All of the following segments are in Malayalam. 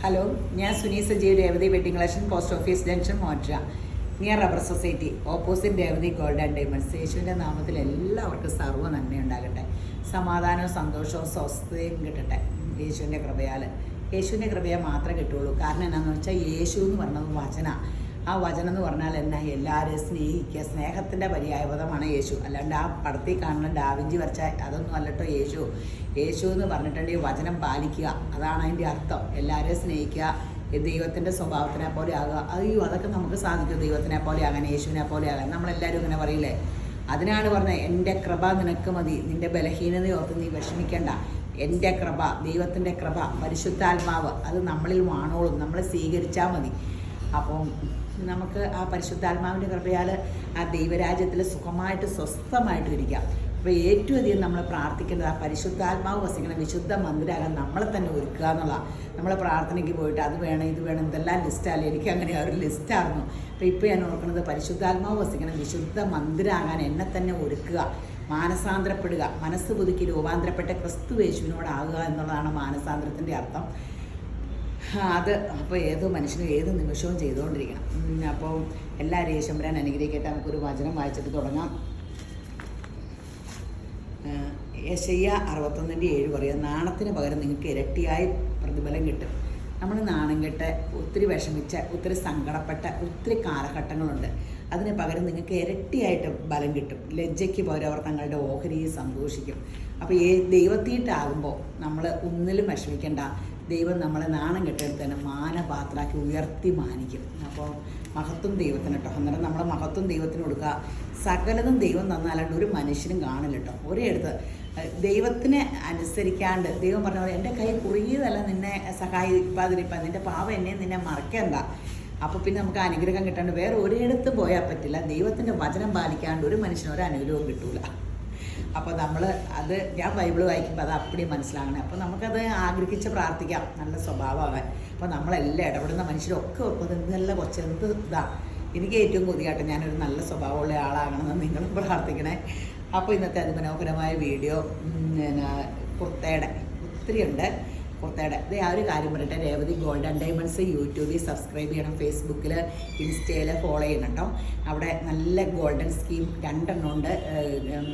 ഹലോ, ഞാൻ Suni Sajeev, Revathi wedding collection, post office junction, മോട്ര, near rubber society, opposite Revathi gold and diamonds. യേശുവിൻ്റെ നാമത്തിൽ എല്ലാവർക്കും സർവ്വ നന്മയുണ്ടാകട്ടെ. സമാധാനവും സന്തോഷവും സ്വസ്ഥതയും കിട്ടട്ടെ യേശുവിൻ്റെ കൃപയാൽ. യേശുവിൻ്റെ കൃപയെ മാത്രമേ കിട്ടുള്ളൂ. കാരണം എന്നാന്ന് വെച്ചാൽ യേശു എന്ന് പറഞ്ഞത് വചന. ആ വചനം എന്ന് പറഞ്ഞാൽ എന്നാ, എല്ലാവരെയും സ്നേഹിക്കുക. സ്നേഹത്തിൻ്റെ പര്യായപദമാണ് യേശു. അല്ലാണ്ട് ആ പടത്തിൽ കാണുന്ന ഡാവിഞ്ചി വരച്ച അതൊന്നും അല്ലട്ടോ യേശു. യേശു എന്ന് പറഞ്ഞിട്ടുണ്ടെങ്കിൽ വചനം പാലിക്കുക, അതാണ് അതിൻ്റെ അർത്ഥം. എല്ലാവരെയും സ്നേഹിക്കുക, ദൈവത്തിൻ്റെ സ്വഭാവത്തിനെ പോലെ ആകുക. അയ്യോ, അതൊക്കെ നമുക്ക് സാധിക്കും. ദൈവത്തിനെ പോലെ ആകാൻ, യേശുവിനെ പോലെ ആകാൻ നമ്മളെല്ലാവരും ഇങ്ങനെ പറയില്ലേ. അതിനാണ് പറഞ്ഞത്, എൻ്റെ കൃപ നിനക്ക് മതി, നിൻ്റെ ബലഹീനത ഓർത്ത് നീ വിഷമിക്കേണ്ട. എൻ്റെ കൃപ, ദൈവത്തിൻ്റെ കൃപ, പരിശുദ്ധാത്മാവ് അത് നമ്മളിൽ വാണോളും, നമ്മൾ സ്വീകരിച്ചാൽ മതി. അപ്പം നമുക്ക് ആ പരിശുദ്ധാത്മാവിൻ്റെ കൃപയാൽ ആ ദൈവരാജ്യത്തിൽ സുഖമായിട്ട് സ്വസ്ഥമായിട്ട് ഇരിക്കാം. അപ്പോൾ ഏറ്റവും അധികം നമ്മൾ പ്രാർത്ഥിക്കേണ്ടത് ആ പരിശുദ്ധാത്മാവ് വസിക്കുന്ന വിശുദ്ധ മന്ദിരമാകാൻ നമ്മളെ തന്നെ ഒരുക്കുക എന്നുള്ളതാണ്. നമ്മൾ പ്രാർത്ഥനയ്ക്ക് പോയിട്ട് അത് വേണം ഇത് വേണം എന്തെല്ലാം ലിസ്റ്റല്ലേ. എനിക്ക് അങ്ങനെ ഒരു ലിസ്റ്റായിരുന്നു. അപ്പോൾ ഇപ്പോൾ ഞാൻ ഓർക്കുന്നത്, പരിശുദ്ധാത്മാവ് വസിക്കുന്ന വിശുദ്ധ മന്ദിരമാകാൻ എന്നെ തന്നെ ഒരുക്കുക, മാനസാന്തരപ്പെടുക, മനസ്സ് പുതുക്കി രൂപാന്തരപ്പെട്ട ക്രിസ്തു യേശുവിനോടാകുക എന്നുള്ളതാണ് മാനസാന്തരത്തിൻ്റെ അർത്ഥം. അത് അപ്പോൾ ഏതോ മനുഷ്യനും ഏത് നിമിഷവും ചെയ്തുകൊണ്ടിരിക്കണം. അപ്പോൾ എല്ലാവരും യേശുമ്പരാൻ അനുഗ്രഹിക്കട്ടെ. നമുക്കൊരു വചനം വായിച്ചിട്ട് തുടങ്ങാം. യെശയ്യാ 61:7 പറയുക, നാണത്തിന് പകരം നിങ്ങൾക്ക് ഇരട്ടിയായി പ്രതിഫലം കിട്ടും. നമ്മൾ നാണം കെട്ട് ഒത്തിരി വിഷമിച്ച, ഒത്തിരി സങ്കടപ്പെട്ട ഒത്തിരി കാലഘട്ടങ്ങളുണ്ട്. അതിന് പകരം നിങ്ങൾക്ക് ഇരട്ടിയായിട്ട് ബലം കിട്ടും. ലജ്ജയ്ക്ക് പകരം അവർ തങ്ങളുടെ ഓഹരിയിൽ സന്തോഷിക്കും. അപ്പോൾ ദൈവത്തീട്ടാകുമ്പോൾ നമ്മൾ ഒന്നിലും വിഷമിക്കേണ്ട. ദൈവം നമ്മളെ നാണം കെട്ടെടുത്ത് തന്നെ മാനപാത്രാക്കി ഉയർത്തി മാനിക്കും. അപ്പോൾ മഹത്വം ദൈവത്തിന് കേട്ടോ. അന്നേരം നമ്മൾ മഹത്വം ദൈവത്തിന് കൊടുക്കുക. സകലതും ദൈവം തന്നാലാണ്ട് ഒരു മനുഷ്യനും കാണില്ല കേട്ടോ. ഒരിടത്ത് ദൈവത്തിനെ അനുസരിക്കാണ്ട് ദൈവം പറഞ്ഞ പോലെ, എൻ്റെ കൈ കുറിയതല്ല നിന്നെ സഹായിപ്പാതിരിപ്പാൻ, നിൻ്റെ പാവം എന്നെ നിന്നെ മറക്കേണ്ട. അപ്പോൾ പിന്നെ നമുക്ക് അനുഗ്രഹം കിട്ടാണ്ട് വേറെ ഒരിടത്ത് പോയാൽ പറ്റില്ല. ദൈവത്തിൻ്റെ വചനം പാലിക്കാണ്ട് ഒരു മനുഷ്യന് ഒരു അനുഗ്രഹവും കിട്ടൂല. അപ്പോൾ നമ്മൾ അത്, ഞാൻ ബൈബിൾ വായിക്കുമ്പോൾ അത് അപ്പടി മനസ്സിലാകണേ. അപ്പോൾ നമുക്കത് ആഗ്രഹിച്ച് പ്രാർത്ഥിക്കാം, നല്ല സ്വഭാവമാകാൻ. അപ്പോൾ നമ്മളെല്ലാം ഇടപെടുന്ന മനുഷ്യരൊക്കെ ഓർക്കുന്നത് എന്തെല്ലാം കുറച്ച് എന്ത് എനിക്ക് ഏറ്റവും കൊതിയാട്ടെ ഞാനൊരു നല്ല സ്വഭാവമുള്ള ആളാകണമെന്ന് നിങ്ങളും പ്രാർത്ഥിക്കണേ. അപ്പോൾ ഇന്നത്തെ അതിമനോഹരമായ വീഡിയോ കുർത്തയുടെ ഒത്തിരി ഉണ്ട്. കുർത്തയുടെ ഇത് ആ ഒരു കാര്യം പറയട്ടെ. രേവതി ഗോൾഡ് ആൻഡ് ഡയമണ്ട്സ് യൂട്യൂബിൽ സബ്സ്ക്രൈബ് ചെയ്യണം, ഫേസ്ബുക്കിൽ ഇൻസ്റ്റയിൽ ഫോളോ ചെയ്യണം കേട്ടോ. അവിടെ നല്ല ഗോൾഡൻ സ്കീം 2 എണ്ണം ഉണ്ട്.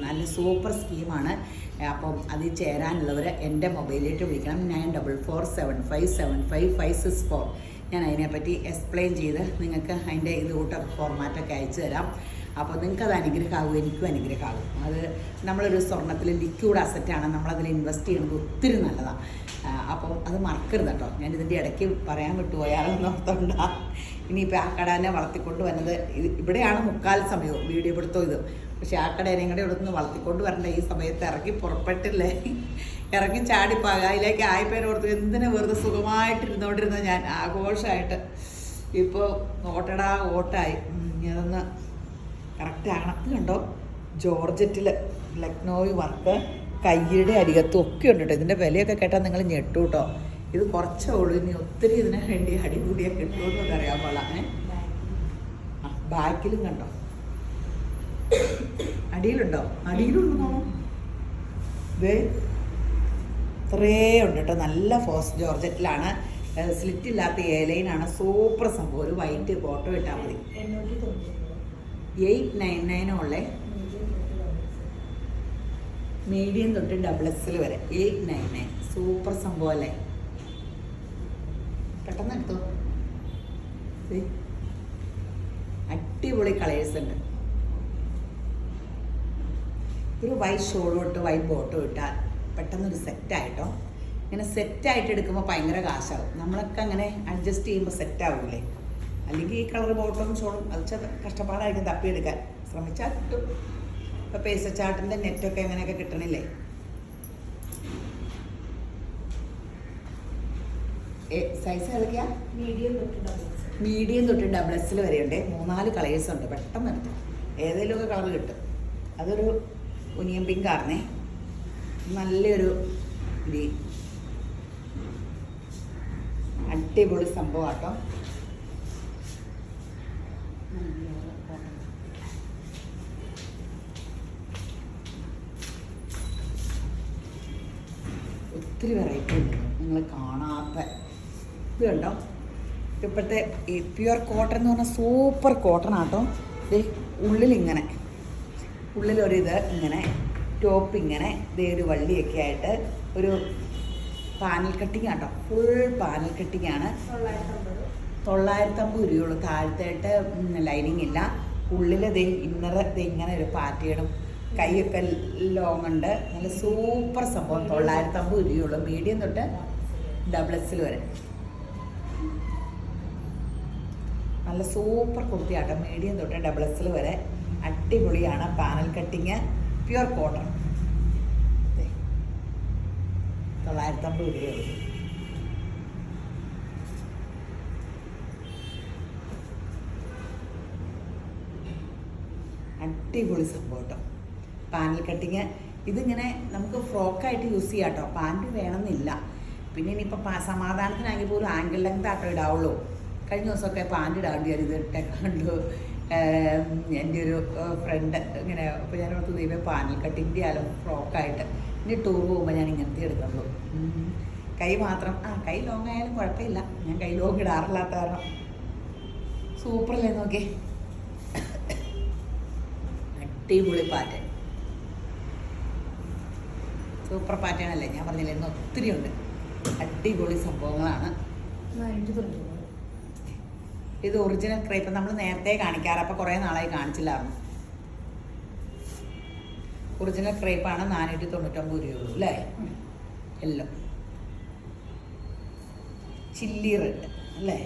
നല്ല സൂപ്പർ സ്കീമാണ്. അപ്പം അതിൽ ചേരാനുള്ളവർ എൻ്റെ മൊബൈലിലേക്ക് വിളിക്കണം. 9447575564. ഞാൻ അതിനെപ്പറ്റി എക്സ്പ്ലെയിൻ ചെയ്ത് നിങ്ങൾക്ക് അതിൻ്റെ ഇത് കൂട്ട ഫോർമാറ്റൊക്കെ അയച്ചു തരാം. അപ്പോൾ നിങ്ങൾക്കത് അനുഗ്രഹമാകും, എനിക്കും അനുഗ്രഹമാകും. അത് നമ്മളൊരു സ്വർണ്ണത്തിൽ ലിക്വിഡ് അസറ്റാണ്, നമ്മളതിൽ ഇൻവെസ്റ്റ് ചെയ്യുന്നത് ഒത്തിരി നല്ലതാണ്. അപ്പോൾ അത് മറക്കരുത് കേട്ടോ. ഞാനിതിൻ്റെ ഇടയ്ക്ക് പറയാൻ വിട്ടുപോയാലെന്ന് ഓർത്തുകൊണ്ട. ഇനിയിപ്പോൾ ആ കടനെ വളർത്തിക്കൊണ്ട് വരുന്നത് ഇവിടെയാണ് മുക്കാൽ സമയവും വീഡിയോ പിടുത്തോ ഇത്. പക്ഷേ ആ കടേനെ കൂടെ ഇവിടെ നിന്ന് വളർത്തിക്കൊണ്ട് വരേണ്ട ഈ സമയത്ത് ഇറങ്ങി പുറപ്പെട്ടില്ലേ, ഇറങ്ങി ചാടിപ്പാകുക. അതിലേക്ക് ആയിപ്പേരെ ഓർത്ത് എന്തിനാ വെറുതെ സുഖമായിട്ടിരുന്നോണ്ടിരുന്ന ഞാൻ ആഘോഷമായിട്ട്. ഇപ്പോൾ ഓട്ടടാ ഓട്ടായി. അതൊന്ന് കറക്റ്റ് ആകണം. ഇത് കണ്ടോ, ജോർജറ്റിൽ ലക്നോയ് വർക്ക്, കയ്യുടെ അരികത്തും ഒക്കെ ഉണ്ട് കേട്ടോ. ഇതിൻ്റെ വിലയൊക്കെ കേട്ടാൽ നിങ്ങൾ ഞെട്ടു കേട്ടോ. ഇത് കുറച്ചേ ഉള്ളൂ, ഇനി ഒത്തിരി ഇതിനെ വേണ്ടി അടികൂടിയാൽ കിട്ടുമെന്നൊക്കെ അറിയാൻ പാടില്ല. ബാക്കിലും കണ്ടോ, അടിയിലുണ്ടോ, അടിയിലുണ്ടോ ഇത് ഇത്രേ ഉണ്ട് കേട്ടോ. നല്ല ഫോസ്റ്റ് ജോർജറ്റിലാണ്, സ്ലിറ്റ് ഇല്ലാത്ത എയർലൈനാണ്. സൂപ്പർ സംഭവം. ഒരു വൈറ്റ് ഫോട്ടോ ഇട്ടാൽ മതി. 899 ഉള്ളേ, മീഡിയം തൊട്ട് XXL വരെ 899. സൂപ്പർ സംഭവം അല്ലേ. പെട്ടെന്ന് എടുത്തോ. അടിപൊളി കളേഴ്സ് ഉണ്ട്. ഒരു വൈറ്റ് ഷോളും ഇട്ട് വൈറ്റ് ബോട്ടും ഇട്ടാൽ പെട്ടെന്നൊരു സെറ്റായിട്ടോ. ഇങ്ങനെ സെറ്റായിട്ട് എടുക്കുമ്പോൾ ഭയങ്കര കാശാവും. നമ്മളൊക്കെ അങ്ങനെ അഡ്ജസ്റ്റ് ചെയ്യുമ്പോൾ സെറ്റാവില്ലേ. അല്ലെങ്കിൽ ഈ കളർ ബോട്ടും ഷോളും അത് കഷ്ടപ്പാടായിരിക്കും തപ്പിയെടുക്കാൻ. ശ്രമിച്ചാൽ കിട്ടും. ഇപ്പോൾ പേസ ചാട്ടിൻ്റെ നെറ്റൊക്കെ എങ്ങനെയൊക്കെ കിട്ടണില്ലേ. സൈസ് ഏതൊക്കെയാ? മീഡിയം തൊട്ട് XXL വരെയുണ്ട്. 3-4 കളേഴ്സ് ഉണ്ട്. പെട്ടെന്ന് എടുത്തു, ഏതെങ്കിലുമൊക്കെ കളർ കിട്ടും. അതൊരു ഒനിയൻ പിങ്ക് ആർന്നേ, നല്ലൊരു ഗ്രീൻ, അടിപൊളി സംഭവം കേട്ടോ. ഒത്തിരി വെറൈറ്റി ഉണ്ട് നിങ്ങൾ കാണാത്ത. ഇത് കണ്ടോ, ഇപ്പോഴത്തെ ഈ പ്യുവർ കോട്ടൺ എന്ന് പറഞ്ഞാൽ സൂപ്പർ കോട്ടൺ ആട്ടോ. ഉള്ളിലിങ്ങനെ ഉള്ളിലൊരിത് ഇങ്ങനെ ടോപ്പ് ഇങ്ങനെ ഇതേ ഒരു വള്ളിയൊക്കെ ആയിട്ട് ഒരു പാനൽ കട്ടിങ് ആട്ടോ. ഫുൾ പാനൽ കട്ടിങ് ആണ്. 950 രൂപയുള്ളൂ. താഴത്തായിട്ട് ലൈനിങ് ഇല്ല. ഉള്ളിൽ ദേ ഇന്നർ ദേ ഇങ്ങനെ ഒരു പാറ്റേണും കൈയൊക്കെ ലോങ് ഉണ്ട്. നല്ല സൂപ്പർ സംഭവം. 950 രൂപയുള്ളൂ. മീഡിയം തൊട്ട് XXL വരെ നല്ല സൂപ്പർ കുർത്തിയാട്ടോ. മീഡിയം തൊട്ട് XXL വരെ അടിപൊളിയാണ്. Panel cutting pure cotton. 950 രൂപയുള്ളൂ. അടിപൊളി സംഭവം കേട്ടോ. പാനൽ കട്ടിങ് ഇതിങ്ങനെ നമുക്ക് ഫ്രോക്കായിട്ട് യൂസ് ചെയ്യാം കേട്ടോ. പാൻറ് വേണമെന്നില്ല. പിന്നെ ഇനിയിപ്പോൾ സമാധാനത്തിനാണെങ്കിൽ പോലും ആങ്കിൾ ലെങ്ത് ആട്ടോ ഇടാവുള്ളൂ. കഴിഞ്ഞ ദിവസമൊക്കെ പാൻറ് ഇടാണ്ട് ഞാൻ ഇത് ഇട്ടേ കണ്ടു. എൻ്റെ ഒരു ഫ്രണ്ട് ഇങ്ങനെ. അപ്പോൾ ഞാൻ ഓർത്ത് ദൈവം പാനൽ കട്ടിൻ്റെ ആയാലും ഫ്രോക്കായിട്ട് ഇനി ടൂർ പോകുമ്പോൾ ഞാൻ ഇങ്ങനത്തെ എടുക്കുള്ളൂ. കൈ മാത്രം കൈ ലോങ് ആയാലും കുഴപ്പമില്ല. ഞാൻ കൈ ലോങ് ഇടാറില്ലാത്ത കാരണം സൂപ്പറല്ലേ നോക്കിയേ. അടിപൊളി പാറ്റേൺ, സൂപ്പർ പാറ്റേൺ അല്ലേ. ഞാൻ പറഞ്ഞില്ലേ ഇന്ന് ഒത്തിരി ഉണ്ട്. അടിപൊളി സംഭവങ്ങളാണ്. ഇത് ഒറിജിനൽ ക്രേപ്പ് നമ്മൾ നേരത്തെ കാണിക്കാറ്. അപ്പോൾ കുറേ നാളായി കാണിച്ചില്ലായിരുന്നു. ഒറിജിനൽ ക്രേപ്പാണ്. 499 രൂപയുള്ളൂ അല്ലേ. എല്ലാം ചില്ലി റെഡ് അല്ലേ.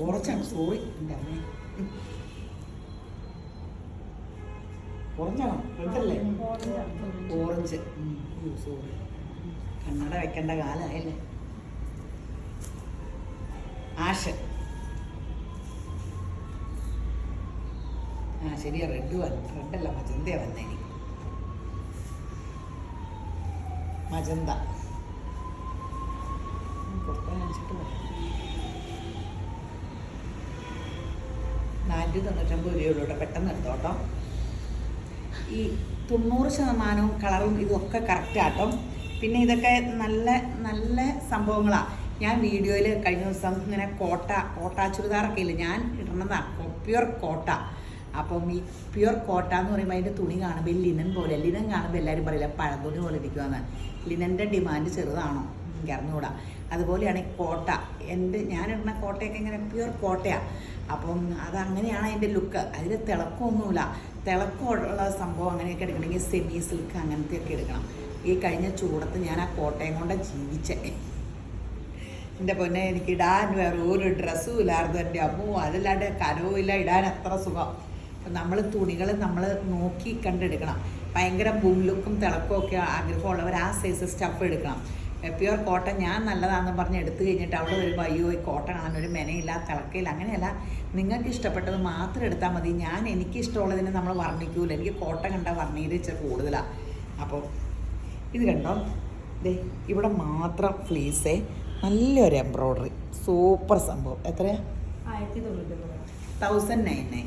ഓറഞ്ചാണ്. സോറി എൻ്റെ അമ്മ, ഓറഞ്ചാണോ? റെഡല്ലേ? ഓറഞ്ച്. സോറി, കണ്ണട വെക്കേണ്ട കാലമായില്ലേ. ആഷ്. ശരിയാ. റെഡല്ല, മജന്തയാ വന്നേ. മജന്ത. 499 രൂപയുള്ളൂ കേട്ടോ. പെട്ടെന്ന് എടുത്തോട്ടോ. ഈ 90% കളറും ഇതൊക്കെ കറക്റ്റ് ആട്ടോ. പിന്നെ ഇതൊക്കെ നല്ല നല്ല സംഭവങ്ങളാണ്. ഞാൻ വീഡിയോയിൽ കഴിഞ്ഞ ദിവസം ഇങ്ങനെ കോട്ട ചുരിദാറൊക്കെ ഇല്ല ഞാൻ ഇടണതാണ്. പ്യുവർ കോട്ട. അപ്പം ഈ പ്യുവർ കോട്ട എന്ന് പറയുമ്പോൾ അതിൻ്റെ തുണി കാണുമ്പോൾ ലിനൻ പോലെ. ലിനൻ കാണുമ്പോൾ എല്ലാവരും പറയില്ല പഴന്തുണി പോലെ ഇരിക്കുമെന്ന്. ലിനൻ്റെ ഡിമാൻഡ് ചെറുതാണോ എനിക്ക് അറിഞ്ഞുകൂടാ. അതുപോലെയാണ് ഈ കോട്ട. ഞാനിടുന്ന കോട്ടയൊക്കെ ഇങ്ങനെ പ്യുവർ കോട്ടയാണ്. അപ്പം അതങ്ങനെയാണ് അതിൻ്റെ ലുക്ക്. അതിൽ തിളക്കമൊന്നുമില്ല. തിളക്കമുള്ള സംഭവം അങ്ങനെയൊക്കെ എടുക്കണമെങ്കിൽ സെമി സിൽക്ക് അങ്ങനത്തെയൊക്കെ എടുക്കണം. ഈ കഴിഞ്ഞ ചൂടത്ത് ഞാൻ ആ കോട്ടയം കൊണ്ട് ജീവിച്ചേ. എൻ്റെ പൊന്നെ, എനിക്ക് ഇടാൻ വേറെ ഒരു ഡ്രസ്സും ഇല്ലായിരുന്നു. എൻ്റെ അമ്മോ, അതല്ലാണ്ട് കനവും ഇല്ല. ഇടാൻ അത്ര സുഖം. നമ്മൾ തുണികൾ നമ്മൾ നോക്കി കണ്ടെടുക്കണം. ഭയങ്കര ബൂം ലുക്കും തിളക്കവും ഒക്കെ ആഗ്രഹമുള്ളവർ ആ സൈസ് സ്റ്റഫ് എടുക്കണം. പ്യുവർ കോട്ടൺ ഞാൻ നല്ലതാണെന്ന് പറഞ്ഞ് എടുത്തു കഴിഞ്ഞിട്ട് അവിടെ വരുമ്പോൾ അയ്യോ ഈ കോട്ടൺ ആണെന്നൊരു മെനയില്ല, തിളക്കയില്ല. അങ്ങനെയല്ല, നിങ്ങൾക്ക് ഇഷ്ടപ്പെട്ടത് മാത്രം എടുത്താൽ മതി. എനിക്ക് ഇഷ്ടമുള്ളതിന് നമ്മൾ വർണ്ണിക്കൂല. എനിക്ക് കോട്ടൺ കണ്ട വർണ്ണീര് ഇച്ചിരി കൂടുതലാണ്. അപ്പോൾ ഇത് കണ്ടോ, ഇവിടെ മാത്രം ഫ്ലീസേ, നല്ലൊരു എംബ്രോയ്ഡറി, സൂപ്പർ സംഭവം. എത്രയാ? 1099.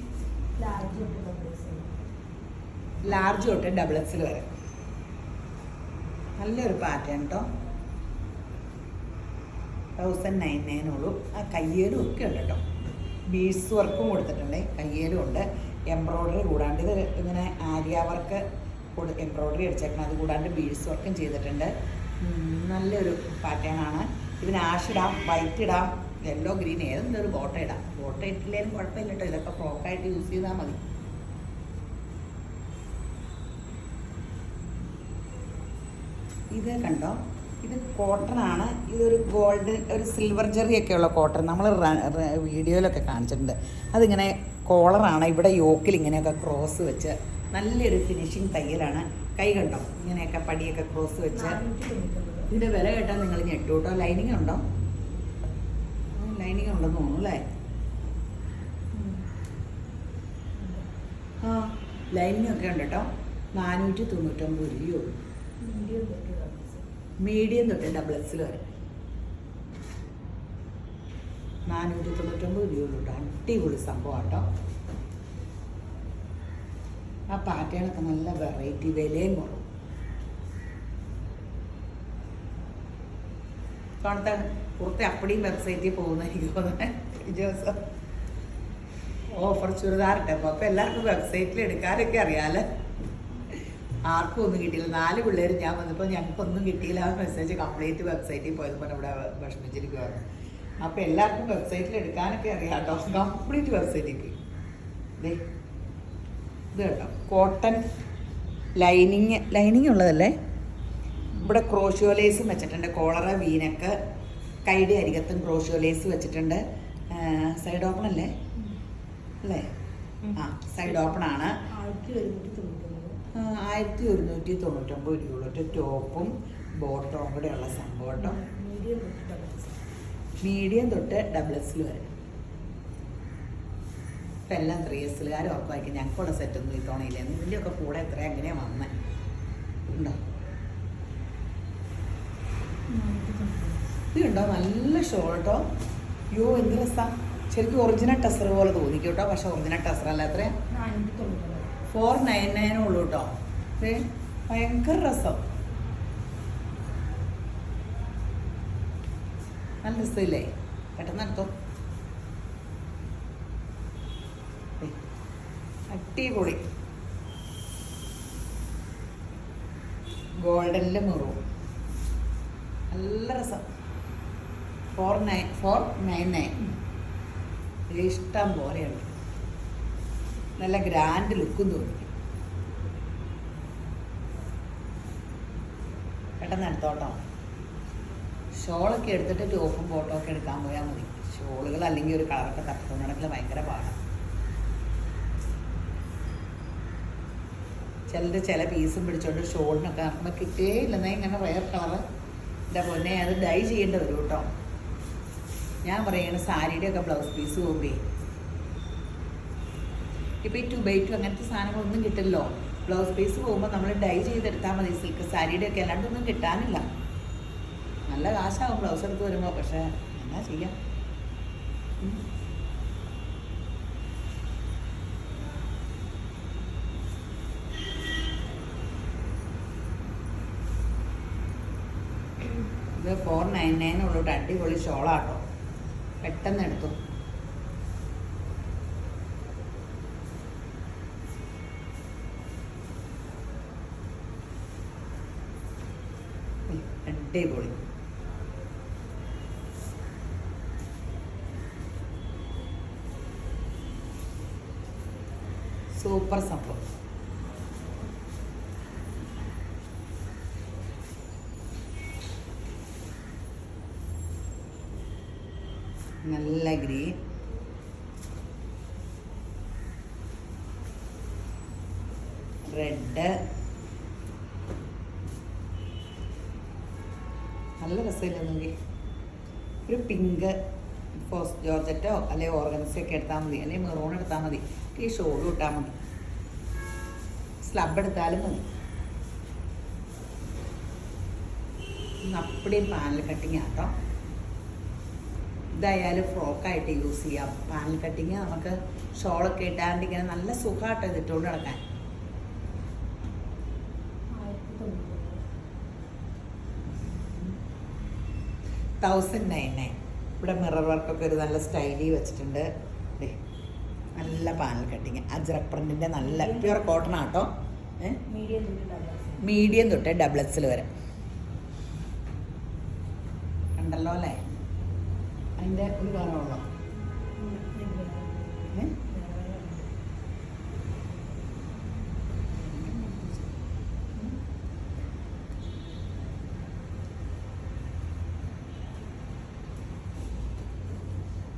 ലാർജ് തൊട്ട് XXL വരെ നല്ലൊരു പാറ്റേൺ കേട്ടോ. 1099 ഉള്ളൂ. ആ കയ്യേലും ഒക്കെ ഉണ്ട് കേട്ടോ. ബീഡ്സ് വർക്കും കൊടുത്തിട്ടുണ്ട്. കയ്യേലും ഉണ്ട്. എംബ്രോയ്ഡറി കൂടാണ്ട് ഇത് ഇങ്ങനെ ആര്യ വർക്ക് എംബ്രോയ്ഡറി അടിച്ചേക്കണം. അത് കൂടാണ്ട് ബീഡ്സ് വർക്കും ചെയ്തിട്ടുണ്ട്. നല്ലൊരു പാറ്റേൺ ആണ്. ഇതിന് ആഷ് ഇടാം, വൈറ്റ് ഇടാം, യെല്ലോ, ഗ്രീൻ, ഏതെങ്കിലും ഒരു ബോട്ട ഇടാം. ബോട്ട ഇട്ടില്ലേലും കുഴപ്പമില്ല കേട്ടോ. ഇതൊക്കെ ഫ്രോക്കായിട്ട് യൂസ് ചെയ്താൽ മതി. ഇത് കണ്ടോ, ഇത് കോട്ടൺ ആണ്. ഇതൊരു ഗോൾഡ്, ഒരു സിൽവർ ജെറിയൊക്കെ ഉള്ള കോട്ടൺ നമ്മൾ വീഡിയോയിലൊക്കെ കാണിച്ചിട്ടുണ്ട്. അതിങ്ങനെ കോളറാണ്. ഇവിടെ യോക്കിൽ ഇങ്ങനെയൊക്കെ ക്രോസ് വെച്ച് നല്ലൊരു ഫിനിഷിങ് തയ്യലാണ്. കൈ കണ്ടോ, ഇങ്ങനെയൊക്കെ പടിയൊക്കെ ക്രോസ് വെച്ച്. ഇതിൻ്റെ വില കേട്ടാൽ നിങ്ങൾ ഞെട്ടു കേട്ടോ. ലൈനിങ് ഉണ്ടോ? ലൈനിങ് ഉണ്ടെന്ന് തോന്നുന്നു അല്ലേ? ലൈനിങ് ഒക്കെ ഉണ്ട് കേട്ടോ. 499 രൂപയുള്ളൂ. മീഡിയം തൊട്ട് XXL വരെ 499 രൂപയുള്ളൂ കേട്ടോ. അടിപൊളി സംഭവം കേട്ടോ. ആ പാറ്റേണൊക്കെ നല്ല വെറൈറ്റി, വിലയും കുറവും. പുറത്തെ അപ്പടിയും വെബ്സൈറ്റിൽ പോകുന്ന എനിക്ക് തോന്നുന്നത് ദിവസം ഓഫർ ചുരിദാറിട്ട് അപ്പോൾ എല്ലാവർക്കും വെബ്സൈറ്റിൽ എടുക്കാനൊക്കെ അറിയാമല്ലോ. ആർക്കും ഒന്നും കിട്ടിയില്ല. 4 പിള്ളേർ ഞാൻ വന്നപ്പോൾ ഞങ്ങൾക്കൊന്നും കിട്ടിയില്ല. ആ മെസ്സേജ് കംപ്ലീറ്റ് വെബ്സൈറ്റിൽ പോയപ്പോൾ ഇവിടെ വിഷമിച്ചിരിക്കുവായിരുന്നു. അപ്പോൾ എല്ലാവർക്കും വെബ്സൈറ്റിൽ എടുക്കാനൊക്കെ അറിയാം കേട്ടോ. കംപ്ലീറ്റ് വെബ്സൈറ്റിലേക്ക് ഇത് കേട്ടോ, കോട്ടൺ ലൈനിങ് ഉള്ളതല്ലേ. ഇവിടെ ക്രോഷ്യോ ലേസും വെച്ചിട്ടുണ്ട്. കോളറ വീനക്ക് കൈയുടെ അരികത്തും ക്രോഷ്യോ ലേസ് വെച്ചിട്ടുണ്ട്. സൈഡ് ഓപ്പൺ അല്ലേ അല്ലേ? ആ, സൈഡ് ഓപ്പൺ ആണ്. 1199 രൂപ ടോപ്പും ബോട്ടവും കൂടെ ഉള്ള സംഭവം കേട്ടോ. മീഡിയം തൊട്ട് XS വരെ. ഇപ്പം എല്ലാം 3Sകാർ ഉറപ്പായിരിക്കും. ഞങ്ങൾക്കുള്ള സെറ്റൊന്നും ഈ തോണയില്ല. ഇതിൻ്റെയൊക്കെ കൂടെ എത്ര എങ്ങനെയാണ് വന്നത് ഉണ്ടോ? ഇതുണ്ടോ നല്ല ഷോൾ കേട്ടോ. യോ എന്ത് രസമാണ്. ശരിക്കും ഒറിജിനൽ ടെസർ പോലെ തോന്നിക്കും കേട്ടോ. പക്ഷെ ഒറിജിനൽ ടെസർ അല്ല. എത്ര 499 ഉള്ളൂ കേട്ടോ. ഭയങ്കര രസം. നല്ല രസമില്ലേ? പെട്ടെന്ന് എടുത്തോ. അടിപൊളി ഗോൾഡനിൽ മെറൂൺ നല്ല രസം. 499 ഇഷ്ടം പോലെയുണ്ട്. നല്ല ഗ്രാൻഡ് ലുക്കും തോന്നി. പെട്ടെന്ന് എടുത്തോട്ടോ. ഷോളൊക്കെ എടുത്തിട്ട് ടോപ്പും ബോട്ടോ ഒക്കെ എടുക്കാൻ പോയാൽ മതി. ഷോളുകൾ അല്ലെങ്കിൽ ഒരു കളറൊക്കെ തട്ടുകൊണ്ടാണെങ്കിൽ ഭയങ്കര പാടാണ്. ചില പീസും പിടിച്ചോണ്ട് ഷോളിനൊക്കെ നമുക്ക് കിട്ടേ ഇല്ലെന്നേ. ഇങ്ങനെ റയർ കളറ് എൻ്റെ പൊന്നെ അത് ഡൈ ചെയ്യേണ്ടി വരും കേട്ടോ. ഞാൻ പറയുകയാണ് സാരിയുടെ ഒക്കെ ബ്ലൗസ് പീസ് പോകുമ്പേ ഇപ്പോൾ ഈ 2x2 അങ്ങനത്തെ സാധനങ്ങളൊന്നും കിട്ടില്ലല്ലോ. ബ്ലൗസ് പീസ് പോകുമ്പോൾ നമ്മൾ ഡൈ ചെയ്തെടുത്താൽ മതി. സിൽക്ക് സാരിയുടെ ഒക്കെ അല്ലാണ്ടൊന്നും കിട്ടാനില്ല. നല്ല കാശാവും ബ്ലൗസ് എടുത്ത് വരുമ്പോൾ. പക്ഷേ എന്നാ ചെയ്യാം. ഇത് 499 ഉള്ളൂ. അടിപൊളി ഷോളാട്ടോ. പെട്ടെന്ന് എടുത്തു. അടിപൊളി. സൂപ്പർ സംഭവം. നല്ല ഗ്രീൻ, റെഡ്, നല്ല രസമില്ല നോക്കി. ഒരു പിങ്ക് ജോർജറ്റോ അല്ലെങ്കിൽ ഓർഗൻസൊക്കെ എടുത്താൽ മതി. അല്ലെങ്കിൽ മെറൂൺ എടുത്താൽ മതി. ഈ ഷോളും ഇട്ടാൽ മതി. സ്ലബ് എടുത്താലും മതി. അപ്പടിയും പാനൽ കട്ടിങ് ആട്ടോ. ഇതായാലും ഫ്രോക്കായിട്ട് യൂസ് ചെയ്യാം. പാനൽ കട്ടിങ് നമുക്ക് ഷോളൊക്കെ ഇട്ടാണ്ട് ഇങ്ങനെ നല്ല സുഖമായിട്ട് ഇത് ഇട്ടുകൊണ്ട് നടക്കാൻ. 1099. ഇവിടെ മിറർ വർക്കൊക്കെ ഒരു നല്ല സ്റ്റൈലി വെച്ചിട്ടുണ്ട്. നല്ല പാനൽ കട്ടിങ്. അജ്രക് പ്രിന്റിൻ്റെ നല്ല പ്യുവർ കോട്ടൺ ആട്ടോ. മീഡിയം തൊട്ട് XS വരെ കണ്ടല്ലോ അല്ലേ? അതിൻ്റെ ഒരു കാരണമുള്ളൂ.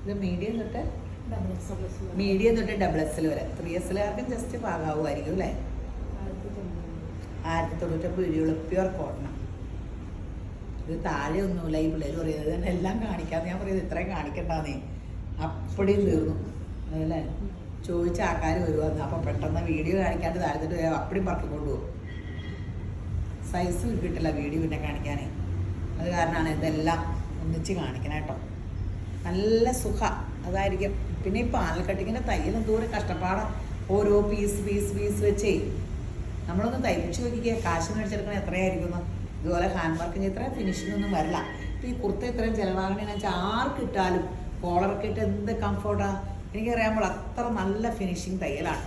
ഇത് മീഡിയം തൊട്ട് XS വരെ. 3Sകാർക്കും ജസ്റ്റ് പാകാവുമായിരിക്കും അല്ലേ? 1099 രൂപ പ്യുവർ കോട്ടൺ. ഇത് താഴെ ഒന്നുമില്ല. ഈ പിള്ളേർ പറയുന്നത് തന്നെ എല്ലാം കാണിക്കാതെ. ഞാൻ പറയുന്നത് ഇത്രയും കാണിക്കണ്ടെന്നേ. അപ്പടിയും തീർന്നു അതല്ലേ? ചോദിച്ച ആൾക്കാർ വരുവാന്ന്. അപ്പം പെട്ടെന്ന് വീഡിയോ കാണിക്കാണ്ട് താഴ്ത്തിട്ട് അപ്പടിയും പറക്കിക്കൊണ്ട് പോകും. സൈസ് കിട്ടില്ല വീഡിയോ പിന്നെ കാണിക്കാനേ. അത് കാരണമാണ് ഇതെല്ലാം ഒന്നിച്ച് കാണിക്കണം കേട്ടോ. നല്ല സുഖ അതായിരിക്കും. പിന്നെ ഈ പാനൽ കട്ടിങ്ങിൻ്റെ തയ്യൽ എന്തോരം കഷ്ടപ്പാടാണ്. ഓരോ പീസ് വെച്ചേ നമ്മളൊന്ന് തയ്പ്പിച്ച് നോക്കിക്കുക. കാശ് മേടിച്ചെടുക്കണം എത്രയായിരിക്കുന്നു. ഇതുപോലെ ഹാൻഡ് വർക്കിന് ഇത്ര ഫിനിഷിംഗ് ഒന്നും വരില്ല. ഈ കുർത്ത ഇത്രയും ചിലവാകണമെന്ന് വെച്ചാൽ ആർക്കിട്ടാലും കോളറൊക്കെ ഇട്ട് എന്ത് കംഫോർട്ടാ. എനിക്കറിയാമ്പോൾ അത്ര നല്ല ഫിനിഷിങ് തയ്യലാണ്.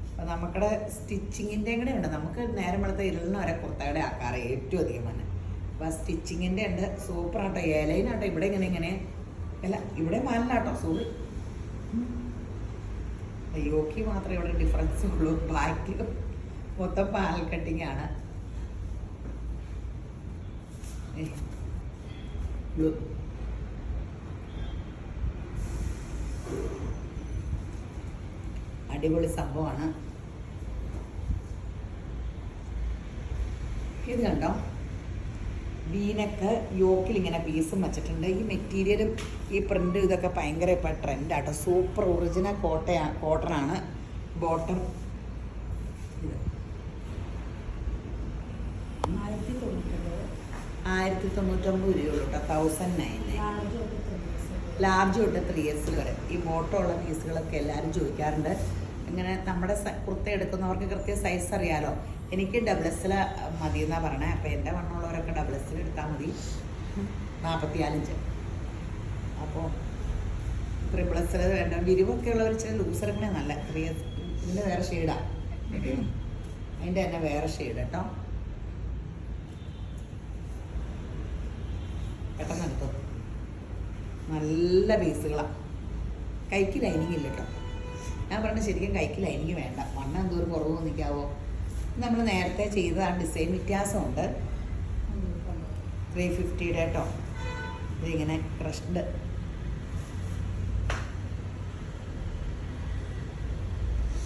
അപ്പം നമുക്കടെ സ്റ്റിച്ചിങ്ങിൻ്റെ കൂടെ ഉണ്ട്. നമുക്ക് നേരം വെളുത്ത ഇരുളിന് വരെ കുർത്തയുടെ ആക്കാറ് ഏറ്റവും അധികം തന്നെ. അപ്പോൾ ആ സ്റ്റിച്ചിങ്ങിൻ്റെ ഉണ്ട്. സൂപ്പറാട്ടോ. ഏലയിനാട്ടോ ഇവിടെ ഇങ്ങനെ അല്ല, ഇവിടെ മാലിനാട്ടോ സൂപ്പർ. യോക്കി മാത്രമേ ഇവിടെ ഡിഫറൻസ് ഉള്ളൂ. ബാക്കിൽ മൊത്തം പാനൽ കട്ടിങ് ആണ്. അടിപൊളി സംഭവമാണ് ഇത്. കണ്ടോ, വീനക്ക് യോക്കിൽ ഇങ്ങനെ പീസും വെച്ചിട്ടുണ്ട്. ഈ മെറ്റീരിയലും ഈ പ്രിന്റ് ഇതൊക്കെ ഭയങ്കര ഇപ്പം ട്രെൻഡാട്ടോ. സൂപ്പർ ഒറിജിനൽ കോട്ടനാണ് ബോട്ടം. ഇത് 1099 രൂപയുള്ളൂ കേട്ടോ. 1009. ലാർജ് തൊട്ട് 3S വരെ. ഈ ബോട്ടമുള്ള പീസുകളൊക്കെ എല്ലാവരും ചോദിക്കാറുണ്ട്. ഇങ്ങനെ നമ്മുടെ കുർത്ത എടുക്കുന്നവർക്ക് കൃത്യ സൈസ് അറിയാലോ. എനിക്ക് XL മതി എന്നാണ് പറയണേ. അപ്പോൾ എൻ്റെ വണ്ണമുള്ളവരൊക്കെ XL എടുത്താൽ മതി. 44 ഇഞ്ച്. അപ്പോൾ XXL വേണ്ട. വിരിവൊക്കെ ഉള്ളവർ ചില ലൂസ് എടുക്കണേ നല്ല. 3S ഇതിൻ്റെ വേറെ ഷെയ്ഡാണ്. അതിൻ്റെ തന്നെ വേറെ ഷെയ്ഡ് കേട്ടോ. പെട്ടെന്ന് എടുത്തോ. നല്ല പീസുകളാണ്. കൈക്ക് ലൈനിങ് ഇല്ല കേട്ടോ. ഞാൻ പറഞ്ഞത് ശരിക്കും കൈക്ക് ലൈനിങ് വേണ്ട. വണ്ണം എന്തോരം കുറവ് നിൽക്കാവോ. നമ്മൾ നേരത്തെ ചെയ്തതാണ്. ഡിസൈൻ വ്യത്യാസമുണ്ട്. 350 കേട്ടോ. ഇതിങ്ങനെ ക്രഷ്ഡ്.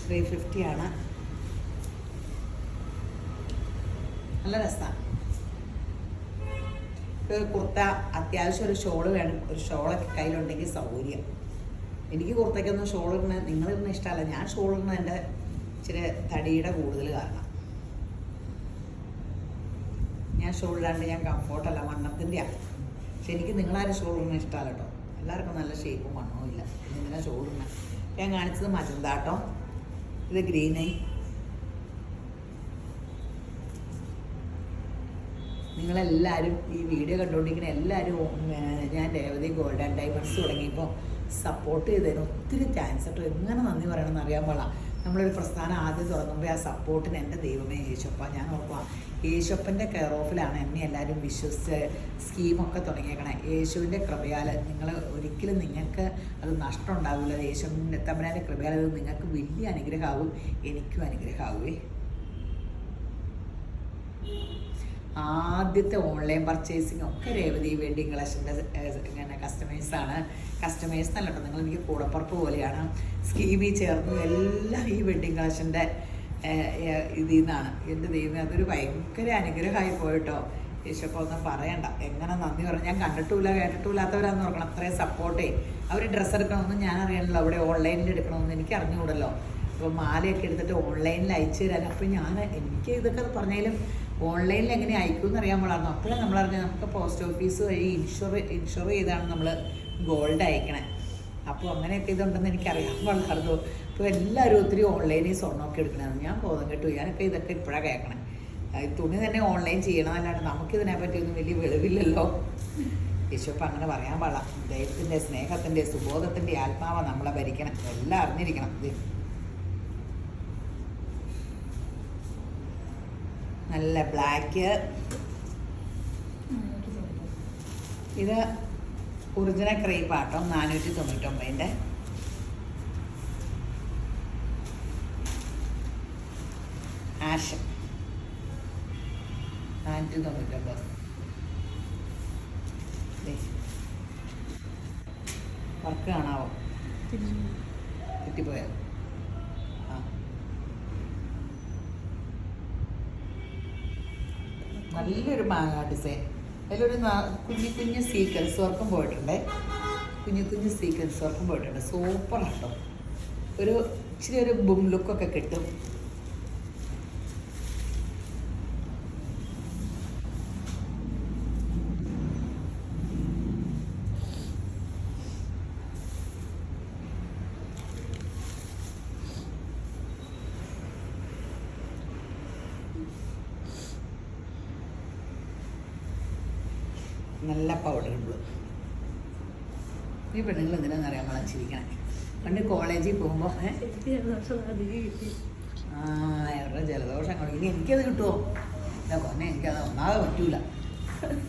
$350 നല്ല രസമാണ്. കുർത്ത അത്യാവശ്യം ഒരു ഷോള് വേണം. ഒരു ഷോളൊക്കെ കയ്യിലുണ്ടെങ്കിൽ സൗകര്യം. എനിക്ക് കുർത്തയ്ക്കൊന്നും ഷോൾ ഇടുന്ന നിങ്ങളിടുന്ന ഇഷ്ടമല്ല. ഞാൻ ഷോൾ ഇടുന്ന എൻ്റെ ഇച്ചിരി തടിയുടെ കൂടുതൽ കാരണം. ഞാൻ ഷോൾ ഇടാണ്ട് ഞാൻ കംഫോർട്ടല്ല, വണ്ണത്തിൻ്റെയാണ്. പക്ഷെ എനിക്ക് നിങ്ങളാരും ഷോൾ ഇടുന്ന ഇഷ്ടമല്ല കേട്ടോ. എല്ലാവർക്കും നല്ല ഷേപ്പും വണ്ണവും ഇല്ല. എന്തിനാ ഷോൾ ഇടുന്നത്. ഞാൻ കാണിച്ചത് മജന്താട്ടോ. ഇത് ഗ്രീനായി. നിങ്ങളെല്ലാവരും ഈ വീഡിയോ കണ്ടുകൊണ്ടിരിക്കുന്ന എല്ലാവരും ഞാൻ രേവതി ഗോൾഡ് ആൻഡ് ഡയമണ്ട്സ് തുടങ്ങിയപ്പോൾ സപ്പോർട്ട് ചെയ്തതിന് ഒത്തിരി താങ്ക്സ് കേട്ടോ. എങ്ങനെ നന്ദി പറയണമെന്ന് അറിയാൻ പാടില്ല. നമ്മളൊരു പ്രസ്ഥാനം ആദ്യം തുറന്നുമ്പോൾ ആ സപ്പോർട്ടിന് എൻ്റെ ദൈവമേ യേശുപ്പ. ഞാൻ ഓർക്കുക യേശുപ്പൻ്റെ കെയർ ഓഫിലാണ് എന്നെ എല്ലാവരും വിശ്വസിച്ച് സ്കീമൊക്കെ തുടങ്ങിയേക്കണേ. യേശുവിൻ്റെ കൃപയാൽ നിങ്ങൾ ഒരിക്കലും നിങ്ങൾക്ക് അത് നഷ്ടം ഉണ്ടാവില്ല. യേശുവിൻ്റെ തമ്പുരാൻ്റെ കൃപയാൽ അത് നിങ്ങൾക്ക് വലിയ അനുഗ്രഹമാവും. എനിക്കും അനുഗ്രഹമാവുമേ. ആദ്യത്തെ ഓൺലൈൻ പർച്ചേസിങ് ഒക്കെ രേവതി വെഡിങ് കളക്ഷൻ്റെ ഇങ്ങനെ കസ്റ്റമേഴ്സാണ്. കസ്റ്റമേഴ്സ് നല്ല കേട്ടോ. നിങ്ങൾ എനിക്ക് കൂടപ്പുറപ്പ് പോലെയാണ്. സ്കീമിൽ ചേർന്ന് എല്ലാം ഈ വെഡിങ് കളക്ഷൻ്റെ ഇതിൽ നിന്നാണ്. എൻ്റെ ദൈവം അതൊരു ഭയങ്കര അനുഗ്രഹമായി പോയിട്ടോ. യേശുപ്പം ഒന്നും പറയണ്ട. എങ്ങനെ നന്ദി പറഞ്ഞു. ഞാൻ കണ്ടിട്ടില്ല കേട്ടിട്ടില്ലാത്തവരാന്ന് നോക്കണം. അത്രയും സപ്പോർട്ടേ. അവർ ഡ്രസ്സ് എടുക്കണമെന്ന് ഞാൻ അറിയണല്ലോ. അവിടെ ഓൺലൈനിൽ എടുക്കണമെന്ന് എനിക്ക് അറിഞ്ഞുകൂടല്ലോ. അപ്പോൾ മാലയൊക്കെ എടുത്തിട്ട് ഓൺലൈനിൽ അയച്ചു തരാൻ. അപ്പോൾ എനിക്ക് ഇതൊക്കെ പറഞ്ഞാലും ഓൺലൈനിൽ എങ്ങനെ അയക്കുമെന്ന് അറിയാൻ പാടായിരുന്നു. അപ്പോഴേ നമ്മളറിഞ്ഞാൽ നമുക്ക് പോസ്റ്റ് ഓഫീസ് വഴി ഇൻഷുർ ചെയ്താണ് നമ്മൾ ഗോൾഡ് അയക്കണേ. അപ്പോൾ അങ്ങനെയൊക്കെ ഇതുണ്ടെന്ന് എനിക്കറിയാൻ പാടായിരുന്നു. അപ്പോൾ എല്ലാവരും ഒത്തിരി ഓൺലൈനിൽ സ്വർണ്ണമൊക്കെ എടുക്കണമെന്ന് ഞാൻ ബോധം കേട്ടു. ഞാനൊക്കെ ഇതൊക്കെ ഇപ്പോഴാണ് കേൾക്കണേ. തുണി തന്നെ ഓൺലൈൻ ചെയ്യണമല്ലാണ്ട് നമുക്കിതിനെപ്പറ്റി ഒന്നും വലിയ വെളിവില്ലല്ലോ. യേശുപ്പം അങ്ങനെ പറയാൻ പാടില്ല. ദൈവത്തിൻ്റെ സ്നേഹത്തിൻ്റെ സുബോധത്തിൻ്റെ ആത്മാവ നമ്മളെ ഭരിക്കണം. എല്ലാം അറിഞ്ഞിരിക്കണം. നല്ല ബ്ലാക്ക്. ഇത് ഒറിജിനൽ ക്രേപ്പാട്ടോ. 499. ആഷ് 499. വർക്ക് കാണാവോ? കിട്ടിപ്പോയോ? നല്ലൊരു മാങ്ങ ഡിസൈൻ. അതിലൊരു കുഞ്ഞു സീക്വൻസ് വർക്കും പോയിട്ടുണ്ട്. കുഞ്ഞു സീക്വൻസ് വർക്കും പോയിട്ടുണ്ട്. സൂപ്പറാട്ടോ. ഒരു ഇച്ചിരി ഒരു ബും ലുക്കൊക്കെ കിട്ടും. നല്ല പൗഡർ ഉള്ളു. ഈ പെണ്ണുങ്ങൾ എന്തിനാണെന്നറിയാൻ വളച്ചിരിക്കണേ. പണ്ട് കോളേജിൽ പോകുമ്പോൾ അവരുടെ ജലദോഷം ഇനി എനിക്കത് കിട്ടുമോ? ഇല്ല കൊന്നെ, എനിക്കത് ഒന്നാതെ പറ്റൂല.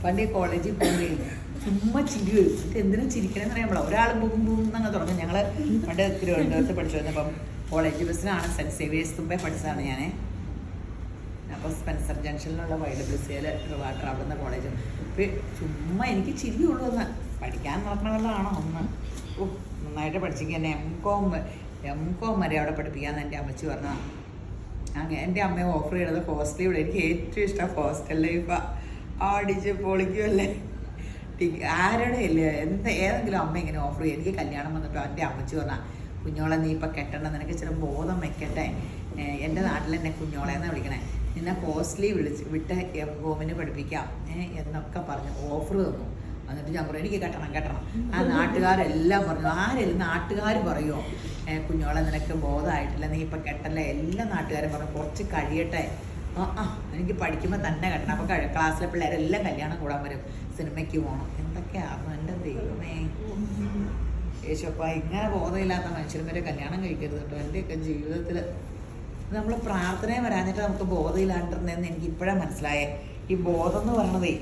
പണ്ട് ഈ കോളേജിൽ പോകുകയില്ല, ചുമ്മാ ചിരി വരും. എന്നിട്ട് എന്തിനും ചിരിക്കണമെന്ന് അറിയാമല്ലോ. ഒരാൾ പോകും എന്നങ്ങ് തുടങ്ങും. ഞങ്ങൾ പണ്ട് തിരുവനന്തപുരത്ത് പഠിച്ചു വന്നപ്പം കോളേജ് ബസ്സിനാണ് സെൻറ്റ് സേവിയേഴ്സ് തുമ്പേ പഠിച്ചതാണ് ഞാൻ. അപ്പോൾ സ്പെൻസർ ജംഗ്ഷനിലുള്ള YWCA ട്രിവാൻഡ്രം കോളേജ്. അപ്പോൾ ചുമ്മാ എനിക്ക് ചിരിയുള്ളൂ എന്ന്. പഠിക്കാൻ നടക്കണമല്ലാണോ ഒന്ന്. നന്നായിട്ട് പഠിച്ചെങ്കിൽ എന്നെ എം.കോം വരെ അവിടെ പഠിപ്പിക്കാമെന്ന് എൻ്റെ അമ്മച്ചി പറഞ്ഞതാണ്. അങ്ങനെ എൻ്റെ അമ്മയെ ഓഫർ ചെയ്യണത് ഹോസ്റ്റലിലൂടെ. എനിക്ക് ഏറ്റവും ഇഷ്ടം ഹോസ്റ്റൽ ലൈഫാണ്. അടിച്ച് പൊളിക്കുമല്ലേ. ആരുടെ ഇല്ല ഏതെങ്കിലും അമ്മ ഇങ്ങനെ ഓഫർ ചെയ്യും. എനിക്ക് കല്യാണം വന്നിട്ടോ എൻ്റെ അമ്മച്ചി പറഞ്ഞാൽ, കുഞ്ഞോളെ നീ ഇപ്പം കെട്ടണം, നിനക്ക് ഇച്ചിരി ബോധം വെക്കട്ടെ. എൻ്റെ നാട്ടിൽ എന്നെ കുഞ്ഞോളെന്നാണ് വിളിക്കണേ. നിന്നെ ഹോസ്റ്റലിൽ വിട്ട് എം.കോമിന് പഠിപ്പിക്കാം എന്നൊക്കെ പറഞ്ഞ് ഓഫർ തന്നു. എന്നിട്ട് ഞാൻ പറഞ്ഞു എനിക്ക് കെട്ടണം. ആ നാട്ടുകാരെല്ലാം പറഞ്ഞു. ആരെല്ലാം നാട്ടുകാർ പറയുമോ കുഞ്ഞോളെ നിനക്ക് ബോധമായിട്ടില്ല, നീ ഇപ്പം കെട്ടല്ലേ. എല്ലാ നാട്ടുകാരും പറഞ്ഞു കുറച്ച് കഴിയട്ടെ, എനിക്ക് പഠിക്കുമ്പോൾ തന്നെ കെട്ടണം. അപ്പോൾ ക്ലാസ്സിലെ പിള്ളേരെല്ലാം കല്യാണം കൂടാൻ വരും, സിനിമയ്ക്ക് പോകണം. എന്തൊക്കെയായിരുന്നു എൻ്റെ ദൈവമേ. യേശുപ്പ, ഇങ്ങനെ ബോധമില്ലാത്ത മനുഷ്യന്മാരെ കല്യാണം കഴിക്കരുത് കേട്ടോ. എൻ്റെയൊക്കെ ജീവിതത്തിൽ നമ്മൾ പ്രാർത്ഥനയെ വരാഞ്ഞിട്ട് നമുക്ക് ബോധമില്ലാണ്ടിരുന്നതെന്ന് എനിക്ക് ഇപ്പോഴാണ് മനസ്സിലായേ. ഈ ബോധം എന്ന് പറയണതേ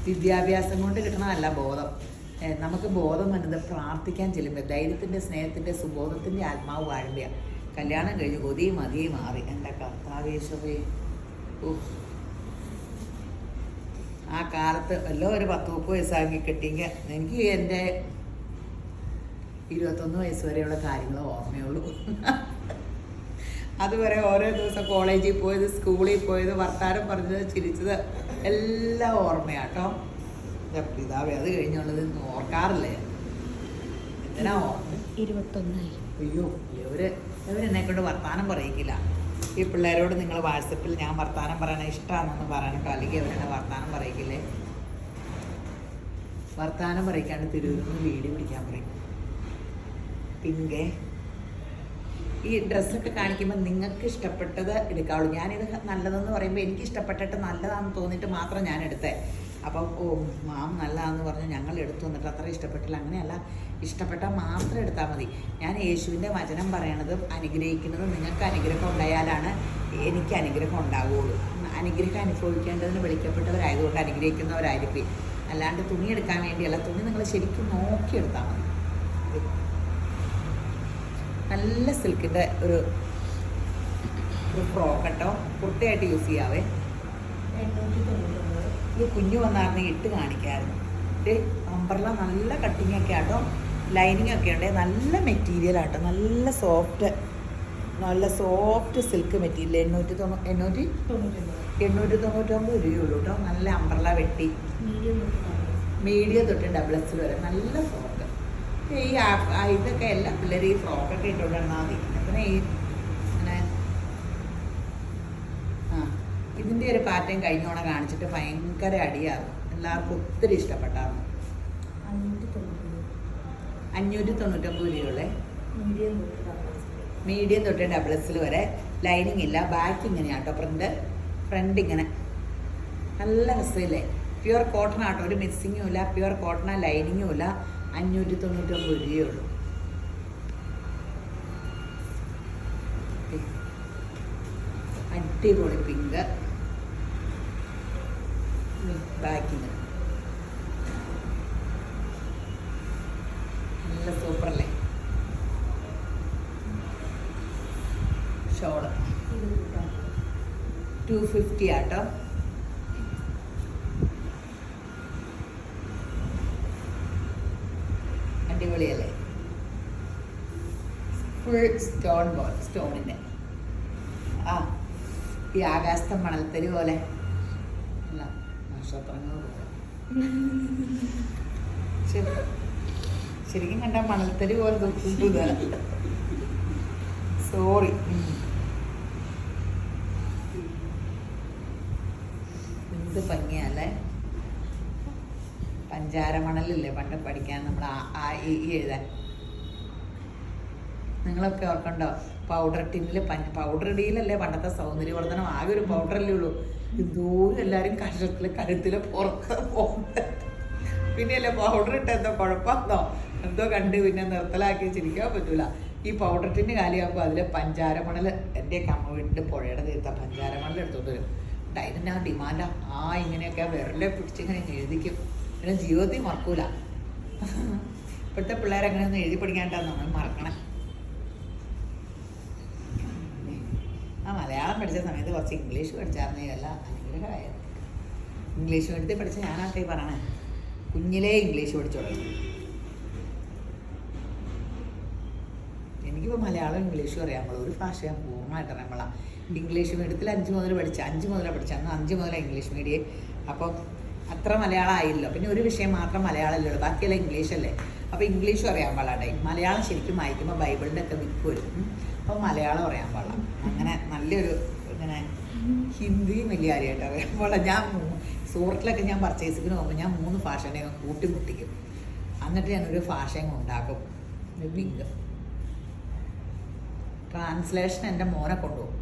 വിദ്യാഭ്യാസം കൊണ്ട് കിട്ടണമല്ല ബോധം. നമുക്ക് ബോധം വന്നത് പ്രാർത്ഥിക്കാൻ ചെല്ലുമ്പോൾ ധൈര്യത്തിൻ്റെ, സ്നേഹത്തിൻ്റെ, സുബോധത്തിൻ്റെ ആത്മാവ് വാഴുമ്പോൾ. കല്യാണം കഴിഞ്ഞ് കൊതിയും മതിയും മാറി. എൻ്റെ കർത്താവേശവേ. ആ കാലത്ത് വല്ലോ ഒരു 10-30 വയസ്സാക്കി കിട്ടിയെങ്കിൽ എനിക്ക് എൻ്റെ 21 വയസ്സ് വരെയുള്ള കാര്യങ്ങൾ ഓർമ്മയുള്ളൂ. അതുവരെ ഓരോ ദിവസം കോളേജിൽ പോയത്, സ്കൂളിൽ പോയത്, വർത്താനം പറഞ്ഞത്, ചിരിച്ചത് എല്ലാം ഓർമ്മയാട്ടോ. പിതാവേ, അത് കഴിഞ്ഞുള്ളത് ഓർക്കാറില്ലേ? എന്തിനാ ഓർമ്മ? 21. അയ്യോ, ഇവരെന്നെ കൊണ്ട് വർത്താനം പറയിക്കില്ല. ഈ പിള്ളേരോട് നിങ്ങൾ വാട്സപ്പിൽ ഞാൻ വർത്താനം പറയണ ഇഷ്ടമാണെന്ന് പറയണട്ടോ, അല്ലെങ്കിൽ അവരെന്നെ വർത്താനം പറയിക്കില്ലേ? വർത്താനം പറയിക്കാണ്ട് തിരുവനന്തപുരം വീഡിയോ പിടിക്കാൻ പറയും. പിങ്കെ, ഈ ഡ്രസ്സൊക്കെ കാണിക്കുമ്പോൾ നിങ്ങൾക്ക് ഇഷ്ടപ്പെട്ടത് എടുക്കാവുള്ളൂ. ഞാനിത് നല്ലതെന്ന് പറയുമ്പോൾ എനിക്ക് ഇഷ്ടപ്പെട്ടിട്ട് നല്ലതാണെന്ന് തോന്നിയിട്ട് മാത്രം ഞാൻ എടുത്തേ. അപ്പം മാം നല്ലതാണെന്ന് പറഞ്ഞ് ഞങ്ങൾ എടുത്തു വന്നിട്ട് അത്ര ഇഷ്ടപ്പെട്ടില്ല. അങ്ങനെയല്ല, ഇഷ്ടപ്പെട്ടാൽ മാത്രം എടുത്താൽ മതി. ഞാൻ യേശുവിൻ്റെ വചനം പറയണതും അനുഗ്രഹിക്കുന്നതും നിങ്ങൾക്ക് അനുഗ്രഹം ഉണ്ടായാലാണ് എനിക്ക് അനുഗ്രഹം ഉണ്ടാവുകയുള്ളൂ. അനുഗ്രഹം അനുഭവിക്കേണ്ടതിന് വിളിക്കപ്പെട്ടവരായതുകൊണ്ട് അനുഗ്രഹിക്കുന്നവരായിരിക്കും. അല്ലാണ്ട് തുണി എടുക്കാൻ വേണ്ടിയല്ല. തുണി നിങ്ങൾ ശരിക്കും നോക്കിയെടുത്താൽ മതി. നല്ല സിൽക്കിൻ്റെ ഒരു ഫ്രോക്ക് കേട്ടോ, കുർത്തയായിട്ട് യൂസ് ചെയ്യാവേ. ഈ കുഞ്ഞു വന്നായിരുന്നു ഇട്ട് കാണിക്കായിരുന്നു. അംബ്രല നല്ല കട്ടിങ്ങൊക്കെ ആട്ടോ, ലൈനിങ് ഒക്കെ ഉണ്ട്. നല്ല മെറ്റീരിയലാട്ടോ, നല്ല സോഫ്റ്റ് സിൽക്ക് മെറ്റീരിയൽ. 899 രൂപയുള്ളൂ കേട്ടോ. നല്ല അംബ്രല വെട്ടി, മീഡിയം തൊട്ട് XXL വരെ നല്ല ഫ്രോക്ക്. ഈ ഇതൊക്കെ എല്ലാ പിള്ളേരും ഈ ഫ്രോക്കൊക്കെ ഇട്ടുകൊണ്ടിരുന്നാൽ മതി. പിന്നെ ഈ അങ്ങനെ ഇതിൻ്റെ ഒരു പാറ്റേൺ കഴിഞ്ഞോണം കാണിച്ചിട്ട് ഭയങ്കര അടിയാകും. എല്ലാവർക്കും ഒത്തിരി ഇഷ്ടപ്പെട്ടായിരുന്നു. 599 രൂപയുള്ളേ. മീഡിയം തൊട്ട് XXL വരെ. ലൈനിങ് ഇല്ല, ബാക്ക് ഇങ്ങനെയാണ് കേട്ടോ, ഫ്രണ്ട് ഇങ്ങനെ. നല്ല രസമില്ലേ? പ്യുവർ കോട്ടൺ ആട്ടോ, ഒരു മിക്സിങ്ങും ഇല്ല. പ്യുവർ കോട്ടൺ, ലൈനിങ്ങും ഇല്ല. 599 രൂപയുള്ളൂ. അടിപൊളി പിങ്ക് ബാക്കിങ്, നല്ല സൂപ്പറല്ലേ? ഷോള് 250 ആട്ടോ. അടിപൊളിയല്ലേ? ഫുൾ സ്റ്റോണിൻ്റെ ഈ ആകാശത്തെ മണൽത്തരി പോലെ അല്ല, നക്ഷത്രങ്ങൾ പോലെ. ശരിക്കും കണ്ട മണൽത്തരി പോലെ തോന്നുക. സോറി. എന്ത് ഭംഗിയല്ലേ? പഞ്ചാര മണലില്ലേ പണ്ട് പഠിക്കാൻ നമ്മൾ ഈ എഴുതാൻ? നിങ്ങളൊക്കെ ഓർക്കണ്ടോ? പൗഡർ ടിന്നിൽ പൗഡർ ഇടിയിലല്ലേ പണ്ടത്തെ സൗന്ദര്യവർദ്ധനം? ആകെ ഒരു പൗഡറല്ലേ ഉള്ളൂ. എന്തോരം എല്ലാവരും കഴുത്തിലെ പുറത്ത് പോകുന്നത്. പിന്നെയല്ലേ പൗഡർ ഇട്ട് എന്തോ കുഴപ്പമെന്നോ എന്തോ കണ്ട് പിന്നെ നിർത്തലാക്കി ചിരിക്കാൻ പറ്റൂല. ഈ പൗഡർ ടിന് കാലിയാകുമ്പോൾ അതിൽ പഞ്ചാരമണൽ, എൻ്റെയൊക്കെ അമ്മ വീട്ടിൽ പുഴയുടെ തീർത്ത പഞ്ചാരമണൽ എടുത്തോണ്ട് വരും. അതിന് ആ ഡിമാൻഡാ. ഇങ്ങനെയൊക്കെ വിരലെ പിടിച്ചിങ്ങനെ എഴുതിക്കും. പിന്നെ ജീവിതത്തിൽ മറക്കൂല. ഇപ്പോഴത്തെ പിള്ളേരെങ്ങനെയൊന്നും എഴുതി പഠിക്കാണ്ടാന്ന് നമ്മൾ മറക്കണേ. മലയാളം പഠിച്ച സമയത്ത് കുറച്ച് ഇംഗ്ലീഷ് പഠിച്ചായിരുന്നേല അനുഗ്രഹമായിരുന്നു. ഇംഗ്ലീഷ് മീഡിയത്തിൽ പഠിച്ച ഞാനാട്ടെ പറയണേ, കുഞ്ഞിലേ ഇംഗ്ലീഷ് പഠിച്ചു തുടങ്ങി. എനിക്കിപ്പോൾ മലയാളം ഇംഗ്ലീഷും അറിയാൻ പാടില്ല, ഒരു ഭാഷ ഞാൻ പൂർണ്ണമായിട്ട് അറിയാൻ പാടില്ല. ഇംഗ്ലീഷ് മീഡിയത്തിൽ 5 മുതൽ പഠിച്ച, 5 മുതലാണ് പഠിച്ചത്. അന്ന് 5 മുതലാണ് ഇംഗ്ലീഷ് മീഡിയം. അപ്പം അത്ര മലയാളം ആയില്ലോ. പിന്നെ ഒരു വിഷയം മാത്രം മലയാളമല്ലേ ഉള്ളൂ, ബാക്കിയെല്ലാം ഇംഗ്ലീഷല്ലേ. അപ്പോൾ ഇംഗ്ലീഷും അറിയാൻ പാടില്ലാണ്ടായി. മലയാളം ശരിക്കും വായിക്കുമ്പോൾ ബൈബിളിൻ്റെ ഒക്കെ വിക്ക് വരും. അപ്പോൾ മലയാളം അറിയാൻ പാടില്ല. അങ്ങനെ നല്ലൊരു ഇങ്ങനെ ഹിന്ദിയും വലിയ കാര്യമായിട്ട് അറിയാൻ പാടില്ല. ഞാൻ സൂറത്തിലൊക്കെ ഞാൻ പർച്ചേസിങ്ങിന് പോകുമ്പോൾ ഞാൻ 3 ഭാഷേനെ കൂട്ടിമുട്ടിക്കും. എന്നിട്ട് ഞാനൊരു ഭാഷയും ഉണ്ടാക്കും. ബിഗ് ട്രാൻസ്ലേഷൻ എൻ്റെ മോനെ കൊണ്ടുപോകും.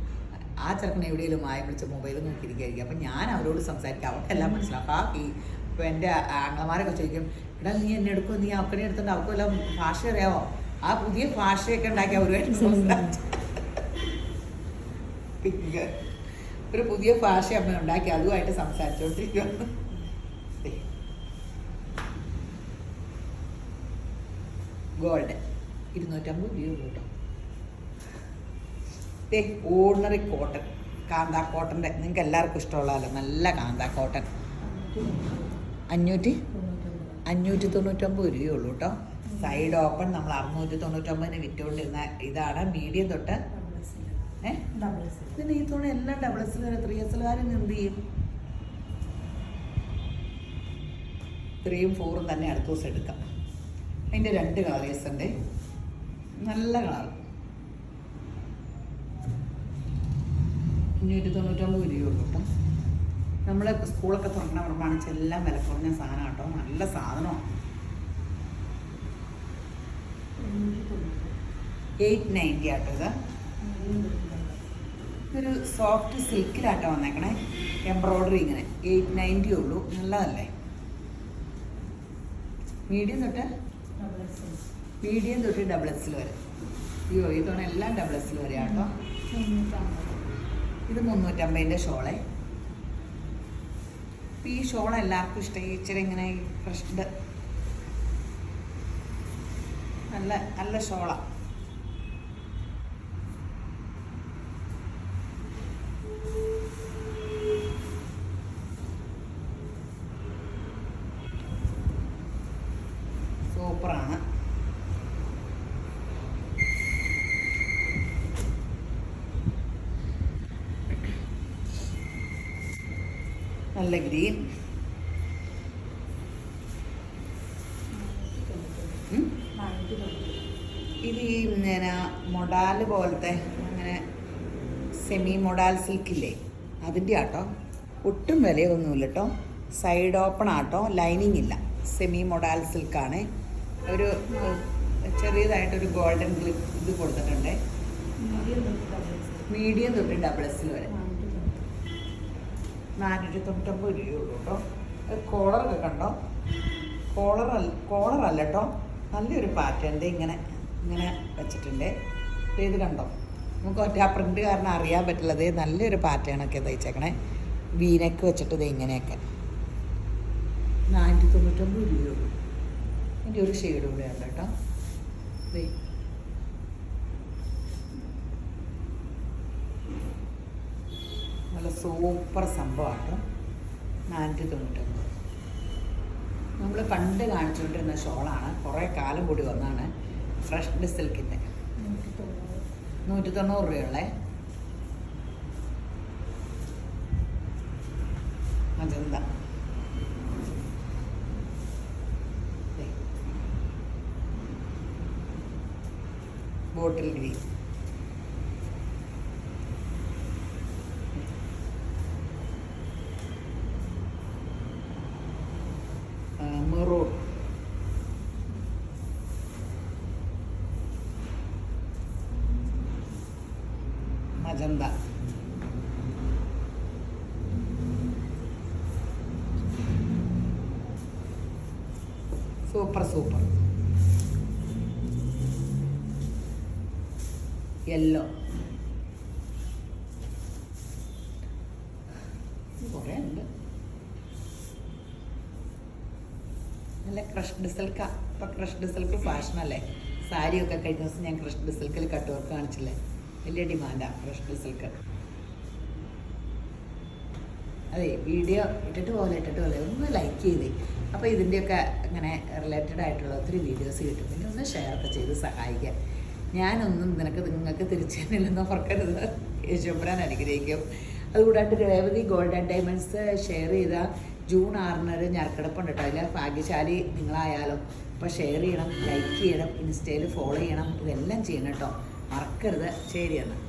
ആ ചെറുക്കനെ എവിടെയെങ്കിലും മായ വിളിച്ച് മൊബൈൽ നോക്കിയിരിക്കുകയായിരിക്കും. അപ്പം ഞാൻ അവരോട് സംസാരിക്കും, അവർക്കെല്ലാം മനസ്സിലാവും. ഇപ്പോൾ എൻ്റെ ആങ്ങളമാരൊക്കെ ചോദിക്കും, എടാ നീ എന്നെ എടുക്കുമോ, നീ അവക്കനെ എടുത്തിട്ട് അവർക്കെല്ലാം ഭാഷ അറിയാമോ? ആ പുതിയ ഭാഷയൊക്കെ ഉണ്ടാക്കി അവരുമായിട്ട് സംസാരിച്ചു. ഒരു പുതിയ ഭാഷ അമ്മ ഉണ്ടാക്കി അതുമായിട്ട് സംസാരിച്ചോണ്ടിരിക്കുന്നു. ഗോൾഡ് 250 രൂപ കേട്ടോ. ഓർഡിനറി കോട്ടൺ, കാന്താ കോട്ടൻ്റെ, നിങ്ങൾക്ക് എല്ലാവർക്കും ഇഷ്ടമുള്ളതല്ലോ, നല്ല കാന്താ കോട്ടൺ. 599 രൂപയുള്ളൂ കേട്ടോ. സൈഡ് ഓപ്പൺ നമ്മൾ 699 വിറ്റുകൊണ്ടിരുന്ന ഇതാണ്. മീഡിയം തൊട്ട് പിന്നെ ഈ തുണി എല്ലാം ഡബിൾസിൽ വരെ 3Sകാരും എന്ത് ചെയ്യും? 3ഉം 4ഉം തന്നെ അടുത്ത ദിവസം എടുക്കാം. അതിൻ്റെ 2 കളേഴ്സ് ഉണ്ട്, നല്ല കളർ. 599 രൂപയുള്ളൂ കേട്ടോ. നമ്മൾ സ്കൂളൊക്കെ തുറക്കണ പ്രമാണിച്ച് എല്ലാം വില കുറഞ്ഞ സാധനം കേട്ടോ, നല്ല സാധനമാണ്. 890 ആട്ടോ ഇത്. ഒരു സോഫ്റ്റ് സിൽക്കിലാട്ടോ വന്നേക്കണേ, എംബ്രോയ്ഡറി ഇങ്ങനെ. 890 ഉള്ളൂ, നല്ലതല്ലേ. മീഡിയം തൊട്ട് ഡബിൾസിൽ വരെ. അയ്യോ ഇതാണ് എല്ലാം ഡബിൾസിൽ വരെ കേട്ടോ. ഇത് 350 ഷോളെ. ഈ ഷോൾ എല്ലാവർക്കും ഇഷ്ടമായി. ഇച്ചിരി ഇങ്ങനെ ഫ്രഷ്ഡ് നല്ല ഷോളാണ്. സൂപ്പറാണ്. നല്ല ഗ്രീൻ. ഇത് ഈ മൊഡാൽ പോലത്തെ അങ്ങനെ സെമി മൊഡാൽ സിൽക്കില്ലേ, അതിൻ്റെ ആട്ടോ. ഒട്ടും വിലയൊന്നുമില്ല കേട്ടോ. സൈഡ് ഓപ്പൺ ആട്ടോ, ലൈനിങ് ഇല്ല. സെമി മൊഡാൽ സിൽക്കാണ്. ഒരു ചെറിയതായിട്ടൊരു ഗോൾഡൻ ഇത് കൊടുത്തിട്ടുണ്ട്. മീഡിയം തൊട്ട് ഡബിൾസിൽ വരെ 499 രൂപയുള്ളൂ കേട്ടോ. കോളറൊക്കെ കണ്ടോ? കോളറല്ല കേട്ടോ, നല്ലൊരു പാറ്റേൺ ഇങ്ങനെ വെച്ചിട്ടുണ്ട്. ഇത് കണ്ടോ? നമുക്ക് ഒറ്റ ആ പ്രിൻ്റ് കാരണം അറിയാൻ പറ്റുള്ളത്. നല്ലൊരു പാറ്റേണൊക്കെ തയ്ച്ചേക്കണേ, വീനക്ക് വെച്ചിട്ട് ഇത് ഇങ്ങനെയൊക്കെ. 499 രൂപയുള്ളൂ. എൻ്റെ ഒരു ഷെയ്ഡ് കൂടെ ഉണ്ട് കേട്ടോ. നല്ല സൂപ്പർ സംഭവമാണ്. 499. നമ്മൾ പണ്ട് കാണിച്ചുകൊണ്ടിരുന്ന ഷോളാണ്, കുറേ കാലം കൂടി വന്നാണ്. ഫ്രഷ് സിൽക്കിൻ്റെ 190 രൂപയുള്ളേ. Magenta bottle green. Maroon. Magenta. Super super. Yellow കുറേ ഉണ്ട്. നല്ല ക്രഷ്ഡ് സിൽക്കാ. ഇപ്പം ക്രഷ്ഡ് സിൽക്ക് ഫാഷനല്ലേ. സാരിയൊക്കെ കഴിഞ്ഞ ദിവസം ഞാൻ ക്രഷ്ഡ് സിൽക്കിൽ കട്ട് വർക്ക് കാണിച്ചില്ലേ, വലിയ ഡിമാൻഡാണ് ക്രഷ്ഡ് സിൽക്ക്. അതെ, വീഡിയോ ഇട്ടിട്ട് പോലെ ഒന്ന് ലൈക്ക് ചെയ്തേ. അപ്പോൾ ഇതിൻ്റെയൊക്കെ അങ്ങനെ റിലേറ്റഡ് ആയിട്ടുള്ള ഒത്തിരി വീഡിയോസ് കിട്ടും. പിന്നെ ഒന്ന് ഷെയർ ഒക്കെ ചെയ്ത് സഹായിക്കാം. ഞാനൊന്നും നിങ്ങൾക്ക് തിരിച്ചു തന്നില്ലെന്ന് ഓർക്കരുത്. യേശുമ്പരാൻ അനുഗ്രഹിക്കും. അതുകൂടാണ്ട് Revathi gold and diamonds share ചെയ്ത ജൂൺ 6 ഞെരക്കെടുപ്പുണ്ട് കേട്ടോ. അതിൽ ഭാഗ്യശാലി നിങ്ങളായാലും അപ്പോൾ ഷെയർ ചെയ്യണം, ലൈക്ക് ചെയ്യണം, ഇൻസ്റ്റയിൽ ഫോളോ ചെയ്യണം, ഇതെല്ലാം ചെയ്യണം കേട്ടോ, മറക്കരുത്. ശരി എന്നാൽ.